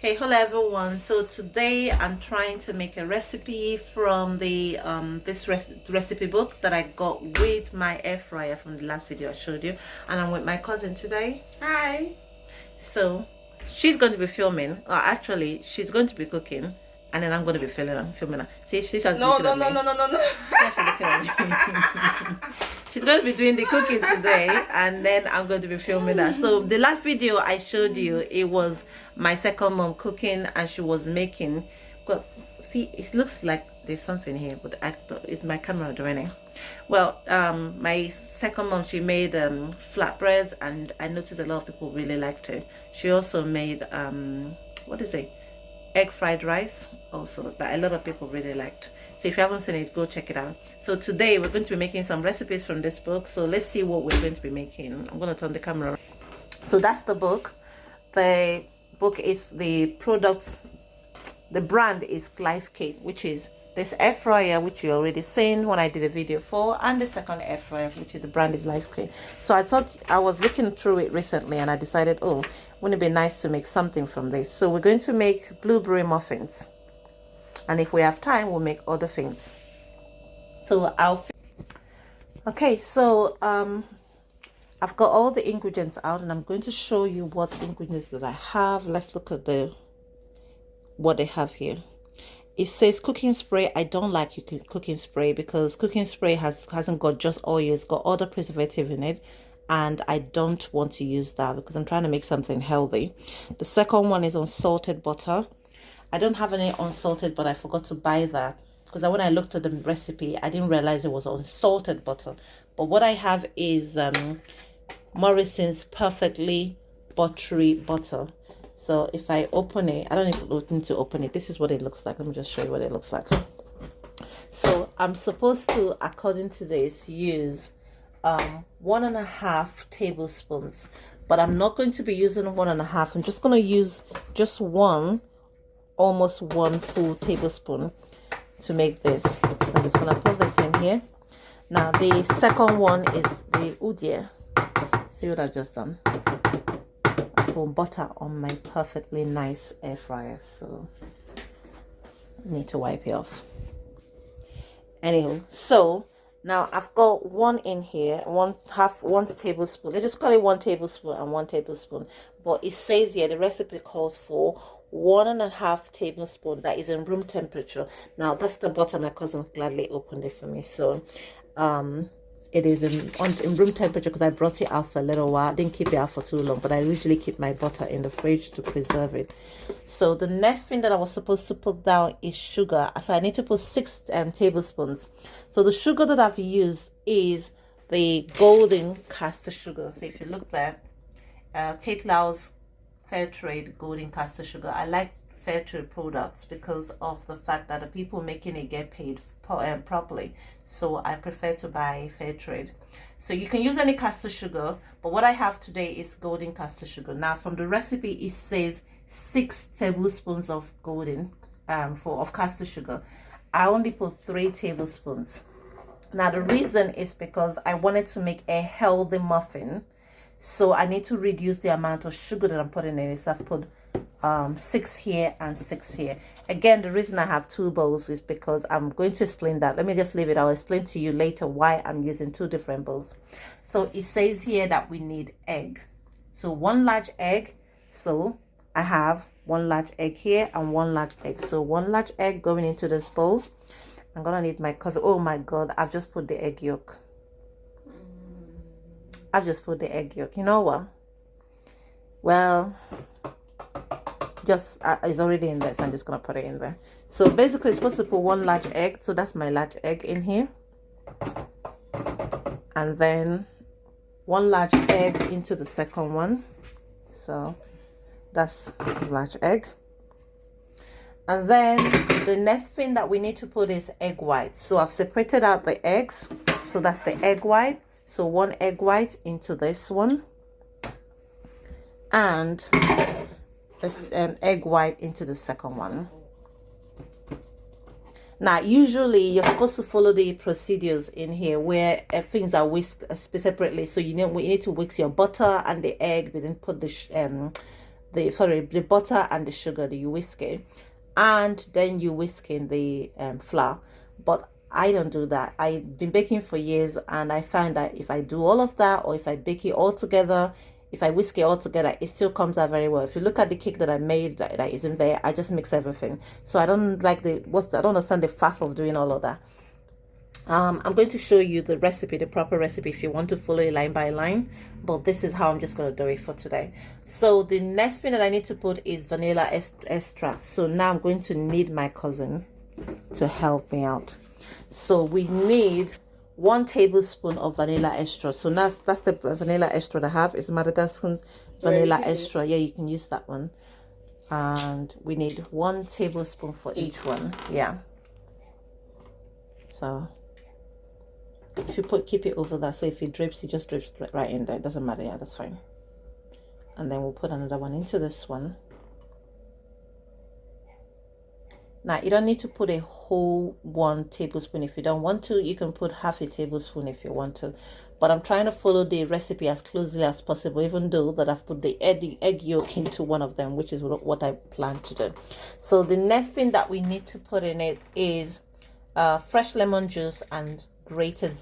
Hey, hello everyone. So today I'm trying to make a recipe from the recipe book that I got with my air fryer from the last video I showed you, and I'm with my cousin today. Hi. So she's going to be filming, or actually she's going to be cooking, and then I'm going to be filming her. See, she's looking at me. No. She's looking at me. She's going to be doing the cooking today, and then I'm going to be filming her. So the last video I showed you, it was my second mom cooking, and she was making, well, see, it looks like there's something here, but it's my camera doing it. Well, my second mom, she made flatbreads, and I noticed a lot of people really liked it. She also made what is it, egg fried rice also, that a lot of people really liked. So if you haven't seen it, go check it out. So today we're going to be making some recipes from this book. So let's see what we're going to be making. I'm going to turn the camera on. So that's the book. The book is the product, the brand is Life Cake, which is this air fryer, which you already seen when I did a video for, and the second air fryer, which is the brand is Life Cake. So I thought, I was looking through it recently, and I decided, oh, wouldn't it be nice to make something from this? So we're going to make blueberry muffins, and if we have time, we'll make other things. So okay, so I've got all the ingredients out, and I'm going to show you what ingredients that I have. Let's look at what they have here. It says cooking spray. I don't like cooking spray because cooking spray hasn't got just oil, it's got other preservative in it, and I don't want to use that because I'm trying to make something healthy. The second one is unsalted butter. I don't have any unsalted, but I forgot to buy that because when I looked at the recipe, I didn't realize it was unsalted butter. But what I have is Morrison's perfectly buttery butter. So if I open it, I don't need to open it. This is what it looks like. Let me just show you what it looks like. So I'm supposed to, according to this, use 1.5 tablespoons, but I'm not going to be using 1.5. I'm just going to use just almost 1 full tablespoon to make this. So I'm just going to put this in here. Now the second one is the dear. See what I've just done? Butter on my perfectly nice air fryer, so I need to wipe it off. Anyway, so now I've got one in here, 1 tablespoon. Let's just call it 1 tablespoon and 1 tablespoon. But it says here the recipe calls for 1.5 tablespoon. That is in room temperature. Now that's the butter. My cousin gladly opened it for me, so it is in room temperature because I brought it out for a little while. I didn't keep it out for too long, but I usually keep my butter in the fridge to preserve it. So the next thing that I was supposed to put down is sugar. So I need to put 6 tablespoons. So the sugar that I've used is the golden caster sugar. So if you look there, Tate Lau's Fair Trade golden caster sugar. I like fair trade products because of the fact that the people making it get paid properly, so I prefer to buy fair trade. So you can use any caster sugar, but what I have today is golden caster sugar. Now from the recipe it says 6 tablespoons of golden of caster sugar. I only put 3 tablespoons. Now the reason is because I wanted to make a healthy muffin, so I need to reduce the amount of sugar that I'm putting in it. So I've put 6 here and 6 here. Again, the reason I have 2 bowls is because I'm going to explain that. Let me just leave it. I'll explain to you later why I'm using 2 different bowls. So it says here that we need egg. So 1 large egg. So I have 1 large egg here and 1 large egg. So 1 large egg going into this bowl. I'm gonna need my cousin. Oh my god, I've just put the egg yolk. I've just put the egg yolk. You know what? Well, just it's already in there, so I'm just gonna put it in there. So basically it's supposed to put 1 large egg, so that's my large egg in here, and then 1 large egg into the second one. So that's large egg, and then the next thing that we need to put is egg white. So I've separated out the eggs, so that's the egg white. So 1 egg white into this one, and an egg white into the second one. Now usually you're supposed to follow the procedures in here where things are whisked separately. So you need to whisk your butter and the egg, but then put the the butter and the sugar, that you whisk it, and then you whisk in the flour. But I don't do that. I've been baking for years, and I find that if I do all of that, or if I bake it all together, if I whisk it all together, it still comes out very well. If you look at the cake that I made that isn't there, I just mix everything. So I don't like I don't understand the faff of doing all of that. I'm going to show you the recipe, the proper recipe, if you want to follow it line by line, but this is how I'm just going to do it for today. So the next thing that I need to put is vanilla extract. So now I'm going to need my cousin to help me out. So we need 1 tablespoon of vanilla extract. So that's the vanilla extract I have. It's Madagascar's vanilla extract. Yeah, you can use that one. And we need 1 tablespoon for each one. Yeah. So if you keep it over that, so if it drips, it just drips right in there. It doesn't matter. Yeah, that's fine. And then we'll put another one into this one. Now you don't need to put a whole 1 tablespoon. If you don't want to, you can put half a tablespoon if you want to, but I'm trying to follow the recipe as closely as possible, even though that I've put the egg yolk into one of them, which is what I plan to do. So the next thing that we need to put in it is fresh lemon juice and grated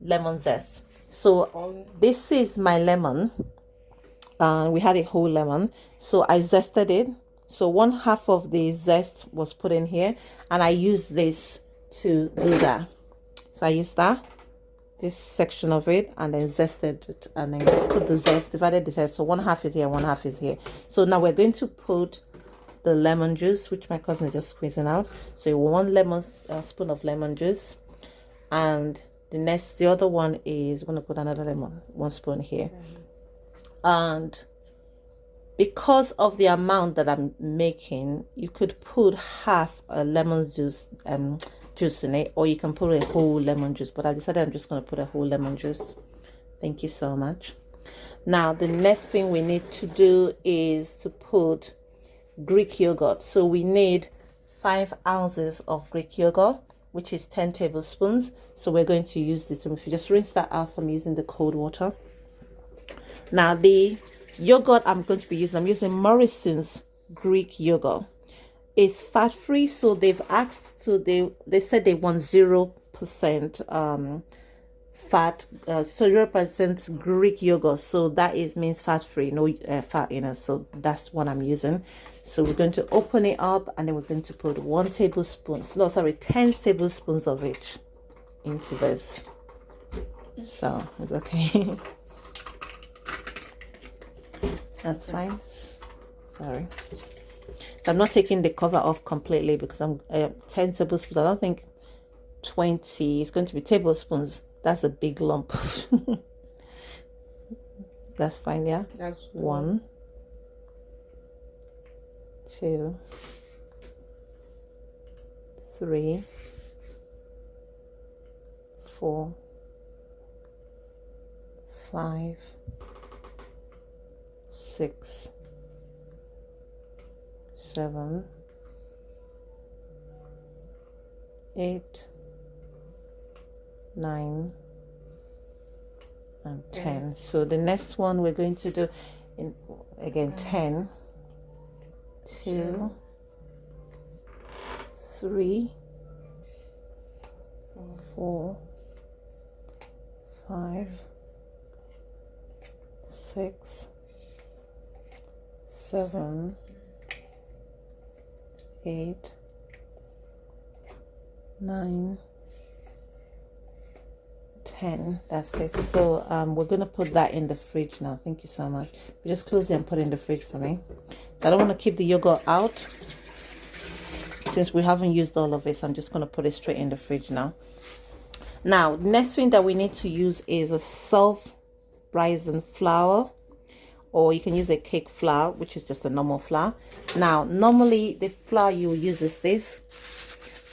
lemon zest. So this is my lemon. We had a whole lemon, so I zested it. So 1/2 of the zest was put in here, and I used this to do that. So I used this section of it, and then zested it, and then put the zest, divided the zest. So 1/2 is here, 1/2 is here. So now we're going to put the lemon juice, which my cousin is just squeezing out. So 1 spoon of lemon juice, and the other one is, we're going to put another 1 spoon here. And because of the amount that I'm making, you could put half a lemon juice in it, or you can put a whole lemon juice, but I decided I'm just going to put a whole lemon juice. Thank you so much. Now the next thing we need to do is to put Greek yogurt. So we need 5 ounces of Greek yogurt, which is 10 tablespoons. So we're going to use this. If you just rinse that out from using the cold water. Now the yogurt I'm going to be using, I'm using Morrison's Greek yogurt. It's fat free, so they've asked to they said they want 0% fat, so 0% Greek yogurt, so that means fat free, no fat in it. So that's what I'm using. So we're going to open it up, and then we're going to put 10 tablespoons of it into this. So it's okay. That's fine. Sorry. So I'm not taking the cover off completely, because I'm 10 tablespoons. I don't think 20 is going to be tablespoons. That's a big lump. That's fine. Yeah. That's 1, 2, 3, 4, 5, 6, 7, 8, 9, and 10. So the next one we're going to do again 10, 2, 3, 4, 5, 6, 7, 8, 9, 10. That's it. So we're gonna put that in the fridge now. Thank you so much. You just close it and put it in the fridge for me. So I don't want to keep the yogurt out since we haven't used all of it, so I'm just gonna put it straight in the fridge now. Now next thing that we need to use is a self-rising flour, or you can use a cake flour, which is just a normal flour. Now normally the flour you use is this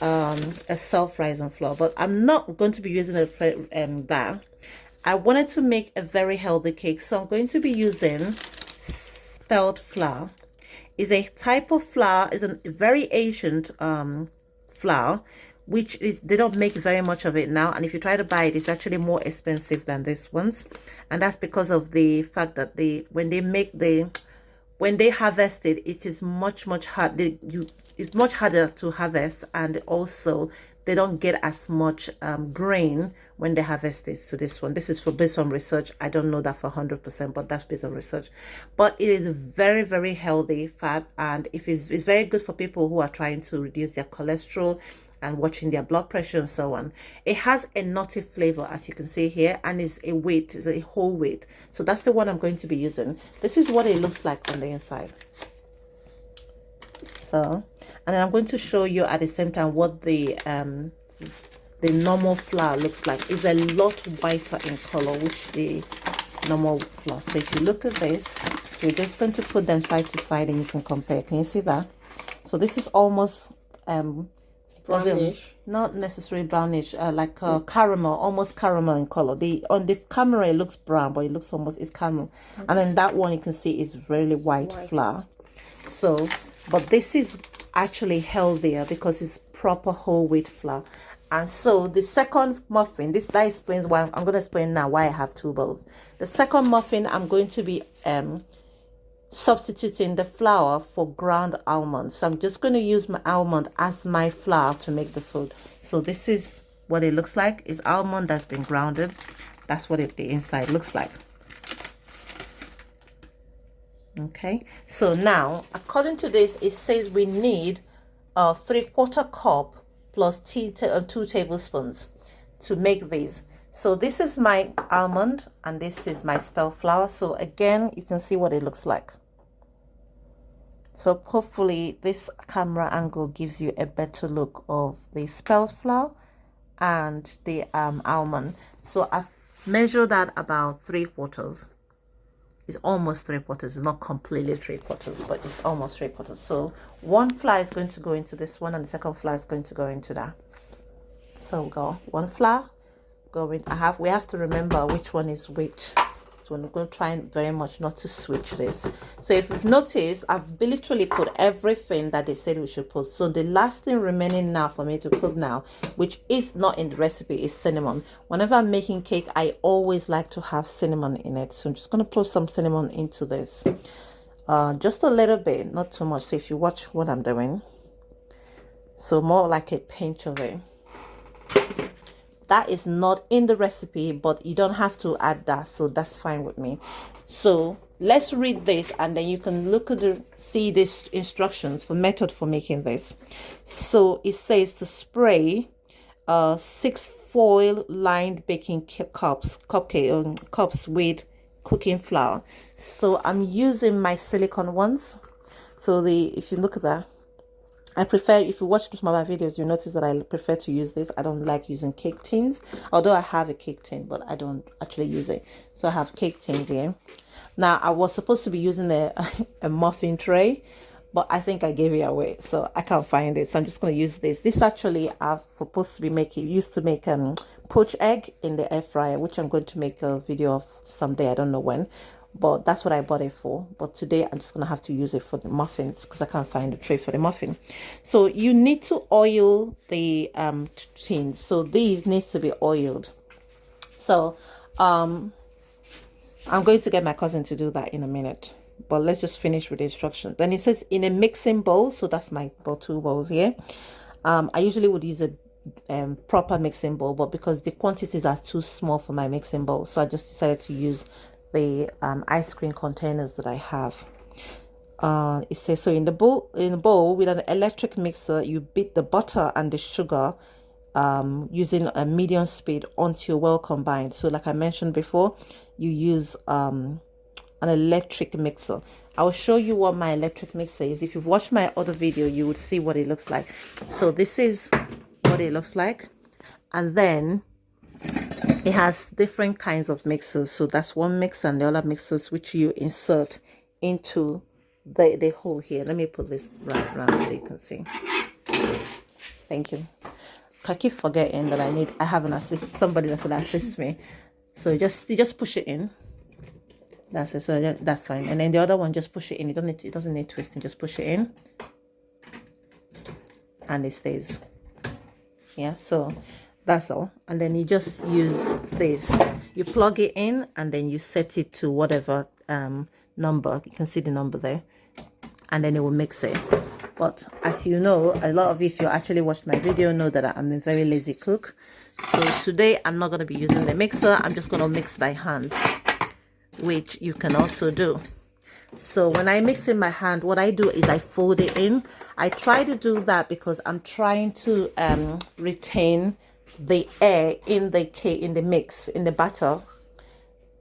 a self-rising flour, but I'm not going to be using that. I wanted to make a very healthy cake, so I'm going to be using spelt flour. It's a type of flour, it's a very ancient flour, which is, they don't make very much of it now, and if you try to buy it, it's actually more expensive than this ones. And that's because of the fact that when they harvest it, it is much hard. It's much harder to harvest, and also they don't get as much grain when they harvest this to this one. This is based on research. I don't know that for 100%, but that's based on research. But it is very healthy fat, and it's very good for people who are trying to reduce their cholesterol and watching their blood pressure and so on. It has a nutty flavor, as you can see here, and it's a whole wheat. So that's the one I'm going to be using. This is what it looks like on the inside. So, and then I'm going to show you at the same time what the normal flour looks like. It's a lot whiter in color, which the normal flour. So if you look at this, we're just going to put them side to side and you can compare. Can you see that? So this is almost brownish, not necessarily brownish, like caramel, almost caramel in color. On the camera it looks brown, but it looks it's caramel. Okay. And then that one you can see is really white flour. So, but this is actually healthier because it's proper whole wheat flour. And so the second muffin, that explains why I'm going to explain now why I have two bowls. The second muffin, I'm going to be substituting the flour for ground almonds. So I'm just going to use my almond as my flour to make the food. So this is what it looks like. It's almond that's been grounded. That's what the inside looks like. Okay, so now according to this, it says we need a 3/4 cup plus 2 tablespoons to make these. So this is my almond and this is my spelt flour. So again, you can see what it looks like. So hopefully this camera angle gives you a better look of the spelt flour and the almond. So I've measured that about 3/4. It's almost 3/4. It's not completely 3/4, but it's almost 3/4. So one flour is going to go into this one and the second flour is going to go into that. So go one flour, go in. We have to remember which one is which. So we're going to try very much not to switch this. So if you've noticed, I've literally put everything that they said we should put. So the last thing remaining now for me to put now, which is not in the recipe, is cinnamon. Whenever I'm making cake, I always like to have cinnamon in it. So I'm just going to put some cinnamon into this. Just a little bit, not too much. So if you watch what I'm doing, so more like a pinch of it. That is not in the recipe, but you don't have to add that, so that's fine with me. So let's read this and then you can see these instructions for method for making this. So it says to spray 6 foil lined baking cups with cooking flour. So I'm using my silicone ones. So if you look at that, I prefer, if you watch some of my videos, you notice that I prefer to use this. I don't like using cake tins, although I have a cake tin, but I don't actually use it. So I have cake tins here. Now, I was supposed to be using a muffin tray, but I think I gave it away, so I can't find it. So I'm just going to use this. This actually I've supposed to be used to make poached egg in the air fryer, which I'm going to make a video of someday. I don't know when. But that's what I bought it for. But today I'm just gonna have to use it for the muffins because I can't find a tray for the muffin. So you need to oil the tins. So these needs to be oiled. So I'm going to get my cousin to do that in a minute. But let's just finish with the instructions. Then it says in a mixing bowl. So that's my two bowls here. I usually would use a proper mixing bowl, but because the quantities are too small for my mixing bowl, so I just decided to use the ice cream containers that I have. It says so in the bowl with an electric mixer, you beat the butter and the sugar using a medium speed until well combined. So like I mentioned before, you use an electric mixer. I will show you what my electric mixer is. If you've watched my other video, you would see what it looks like. So this is what it looks like, and then it has different kinds of mixers. So that's one mixer, and the other mixers which you insert into the hole here. Let me put this right around so you can see. Thank you. I keep forgetting that I have somebody that could assist me. So you just push it in. That's it. So that's fine. And then the other one, just push it in. It doesn't need twisting. Just push it in, and it stays. Yeah, so that's all. And then you just use this, you plug it in, and then you set it to whatever number. You can see the number there, and then it will mix it. But as you know, a lot of you, if you actually watched my video, know that I'm a very lazy cook. So today I'm not going to be using the mixer. I'm just going to mix by hand, which you can also do. So when I mix in my hand, what I do is I fold it in. I try to do that because I'm trying to retain the air in the mix, in the batter.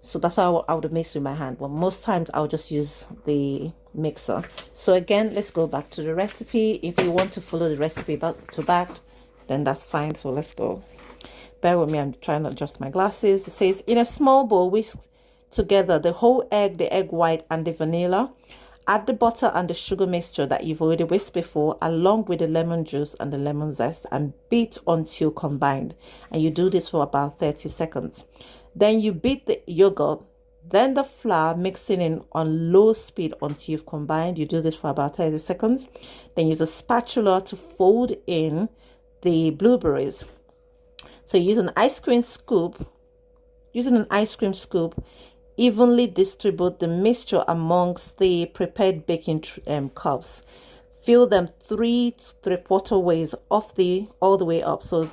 So that's how I would mix with my hand. Well, most times I'll just use the mixer. So again, let's go back to the recipe. If you want to follow the recipe back to back, then that's fine. So let's go. Bear with me, I'm trying to adjust my glasses. It says, in a small bowl, whisk together the whole egg, the egg white, and the vanilla. Add the butter and the sugar mixture that you've already whisked before, along with the lemon juice and the lemon zest, and beat until combined. And you do this for about 30 seconds. Then you beat the yogurt, then the flour, mixing in on low speed until you've combined. You do this for about 30 seconds. Then use a spatula to fold in the blueberries. So use an ice cream scoop. Using an ice cream scoop, evenly distribute the mixture amongst the prepared baking cups. Fill them 3 3/4 ways all the way up. So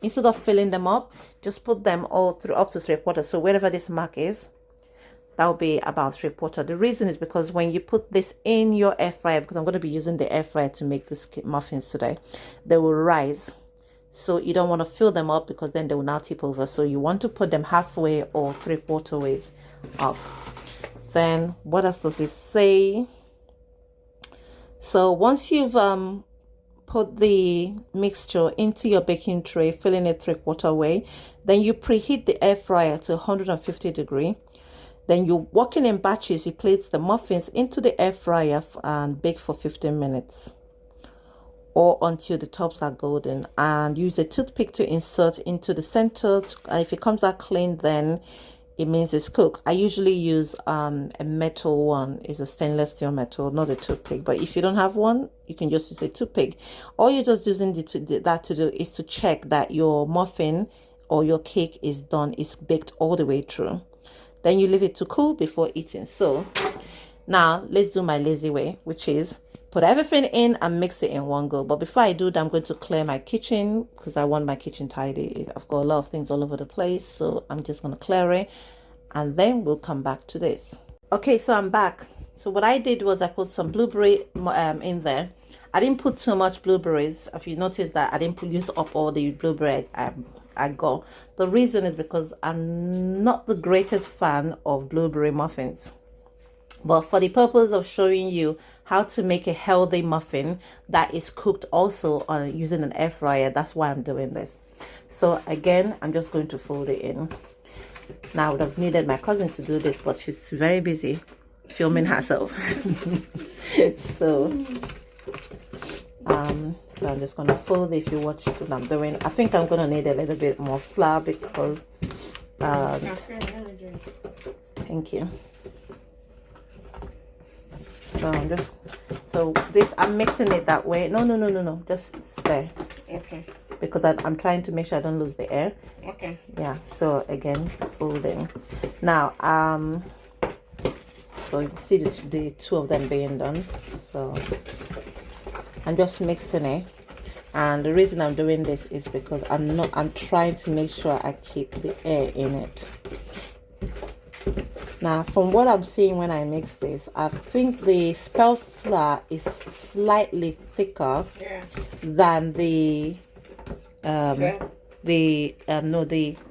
instead of filling them up, just put them all through up to 3/4. So wherever this mark is, that will be about 3/4. The reason is because when you put this in your air fryer, because I'm going to be using the air fryer to make this muffins today, they will rise. So you don't want to fill them up because then they will now tip over. So you want to put them halfway or 3/4 ways up. Then what else does it say? So once you've put the mixture into your baking tray, filling it 3/4 way, then you preheat the air fryer to 150 degrees. Then you're working in batches. You place the muffins into the air fryer and bake for 15 minutes. Or until the tops are golden, and use a toothpick to insert into the center. If it comes out clean, then it means it's cooked. I usually use a metal one. It's a stainless steel metal, not a toothpick. But if you don't have one, you can just use a toothpick. All you're just using that to do is to check that your muffin or your cake is done, is baked all the way through. Then you leave it to cool before eating. So now let's do my lazy way, which is put everything in and mix it in one go. But before I do that, I'm going to clear my kitchen because I want my kitchen tidy. I've got a lot of things all over the place, so I'm just going to clear it and then we'll come back to this. Okay, so I'm back. So what I did was I put some blueberry in there. I didn't put too much blueberries. If you notice that I didn't use up all the blueberry I got. The reason is because I'm not the greatest fan of blueberry muffins. But for the purpose of showing you how to make a healthy muffin that is cooked also on using an air fryer, that's why I'm doing this. So again, I'm just going to fold it in. Now I would have needed my cousin to do this, but she's very busy filming herself. So I'm just going to fold it. If you watch what I'm doing, I think I'm going to need a little bit more flour because thank you. So I'm mixing it that way. No, just stay. Okay. Because I'm trying to make sure I don't lose the air. Okay. Yeah, so again, folding. Now, so you see the two of them being done. So I'm just mixing it. And the reason I'm doing this is because I'm trying to make sure I keep the air in it. Now, from what I'm seeing when I mix this, I think the spelt flour is slightly thicker than the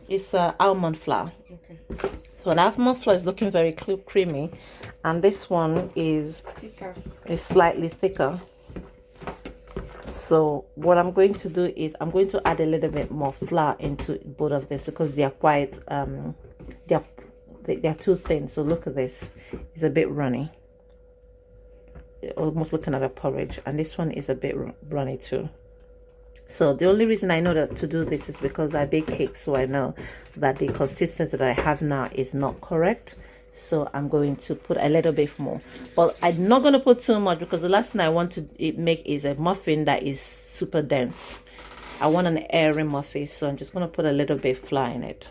it's almond flour. Okay. So the almond flour is looking very creamy, and this one is thicker. Is slightly thicker. So what I'm going to do is I'm going to add a little bit more flour into both of this because they are quite they're too thin. So look at this, it's a bit runny, almost looking at a porridge, and this one is a bit runny too. So the only reason I know that to do this is because I bake cakes, so I know that the consistency that I have now is not correct. So I'm going to put a little bit more, but I'm not going to put too much because the last thing I want to make is a muffin that is super dense. I want an airy muffin, so I'm just going to put a little bit flour in it.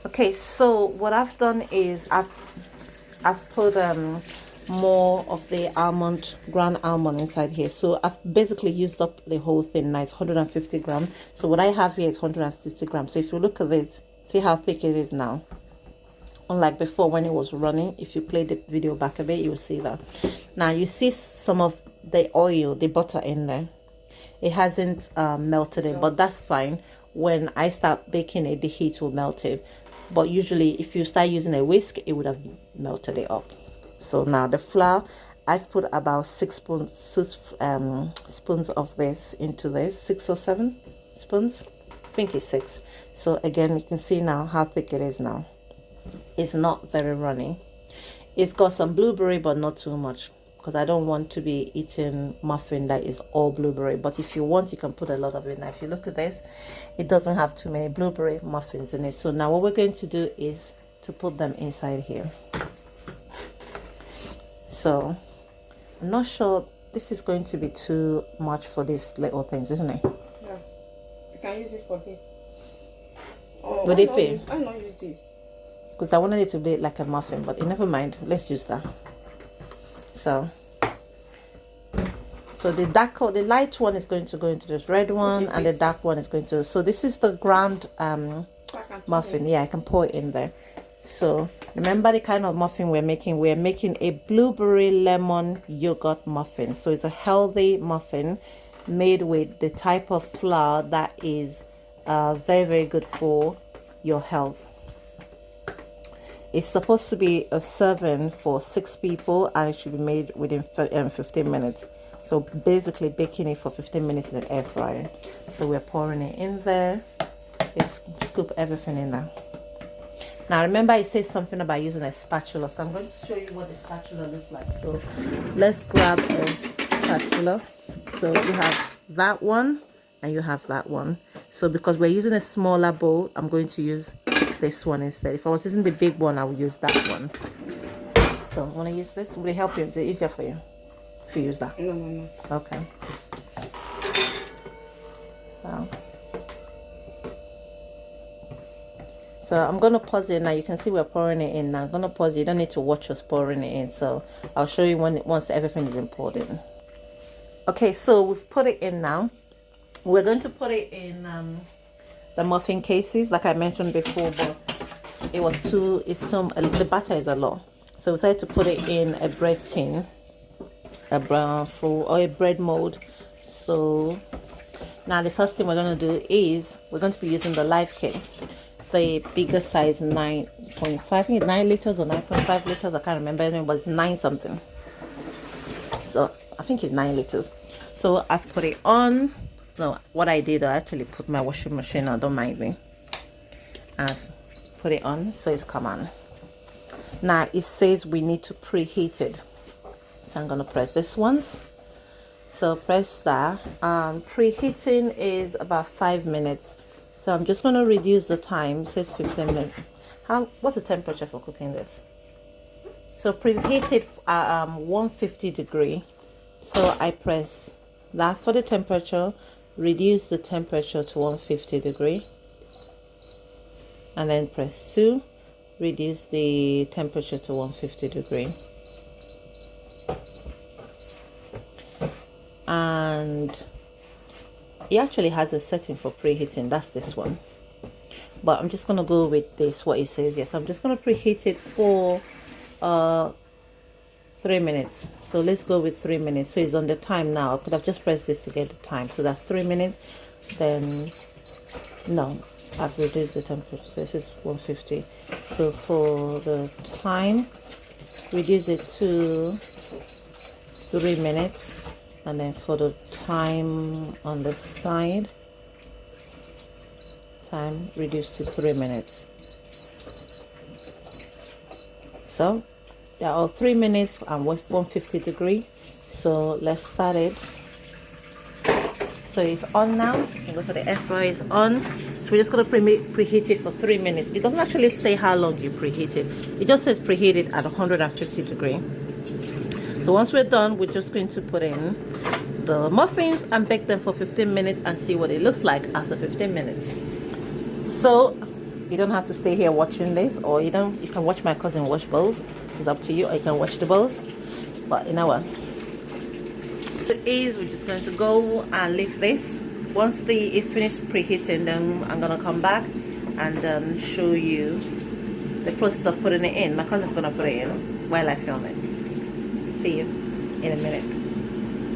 Okay, so what I've done is I've put more of the ground almond inside here. So I've basically used up the whole thing now. It's 150 grams. So what I have here is 160 grams. So if you look at this, see how thick it is now. Unlike before when it was running, if you play the video back a bit, you will see that. Now you see some of the oil, the butter in there. It hasn't melted it, but that's fine. When I start baking it, the heat will melt it. But usually if you start using a whisk, it would have melted it up. So now the flour, I've put about 6 spoons of this into this, 6 or 7 spoons. I think it's 6. So again, you can see now how thick it is now. It's not very runny. It's got some blueberry, but not too much, because I don't want to be eating muffin that is all blueberry. But if you want, you can put a lot of it. Now if you look at this, it doesn't have too many blueberry muffins in it. So now what we're going to do is to put them inside here. So I'm not sure this is going to be too much for these little things, isn't it? Yeah, you can use it for this. Oh, would it fit? I not use this because I wanted it to be like a muffin, but never mind, let's use that. So the light one is going to go into this red one, and the dark one is going to, so this is the ground muffin. Yeah, I can pour it in there. So remember the kind of muffin we're making. We're making a blueberry lemon yogurt muffin. So it's a healthy muffin made with the type of flour that is very, very good for your health. It's supposed to be a serving for 6 people, and it should be made within 15 minutes. So basically baking it for 15 minutes in an air fryer. So we're pouring it in there. Just scoop everything in there. Now remember, it says something about using a spatula, so I'm going to show you what the spatula looks like. So let's grab a spatula. So you have that one and you have that one. So because we're using a smaller bowl, I'm going to use this one instead. If I was using the big one, I would use that one. So I want to use this. Will it help you? Is it easier for you if you use that? No. Okay. So I'm going to pause it now. You can see we're pouring it in now. I'm going to pause it. You don't need to watch us pouring it in. So I'll show you once everything is been poured in. Okay, so we've put it in now. We're going to put it in the muffin cases, like I mentioned before, but the batter is a lot. So we decided to put it in a bread tin, a bread mold. So now the first thing we're going to do is we're going to be using the live cake. The bigger size, 9.5, 9 liters or 9.5 liters, I can't remember anything, but it's 9 something. So I think it's 9 liters. So I've put it on. No, what I did, I actually put my washing machine on, don't mind me. I've put it on, so it's come on. Now it says we need to preheat it. So I'm going to press this once. So press that. Preheating is about 5 minutes. So I'm just going to reduce the time. It says 15 minutes. What's the temperature for cooking this? So preheat it at 150 degree. So I press that for the temperature. Reduce the temperature to 150 degree. And then press 2. Reduce the temperature to 150 degree. And it actually has a setting for preheating. That's this one, but I'm just going to go with this, what it says. Yes, I'm just going to preheat it for 3 minutes. So let's go with 3 minutes. So it's on the time now. I could have just pressed this to get the time. So that's 3 minutes. Then no, I've reduced the temperature, so this is 150. So for the time, reduce it to 3 minutes. And then for the time on the side, time reduced to 3 minutes. So they are all 3 minutes and 150 degree. So let's start it. So it's on now. You can go for the air fryer, is on. So we're just going to preheat it for 3 minutes. It doesn't actually say how long you preheat it. It just says preheat it at 150 degree. So once we're done, we're just going to put in the muffins and bake them for 15 minutes and see what it looks like after 15 minutes. So you don't have to stay here watching this, or you can watch my cousin wash bowls. It's up to you, or you can watch the bowls. But you know what? We're just going to go and leave this. Once it finished preheating, then I'm gonna come back and show you the process of putting it in. My cousin's gonna put it in while I film it. See you in a minute.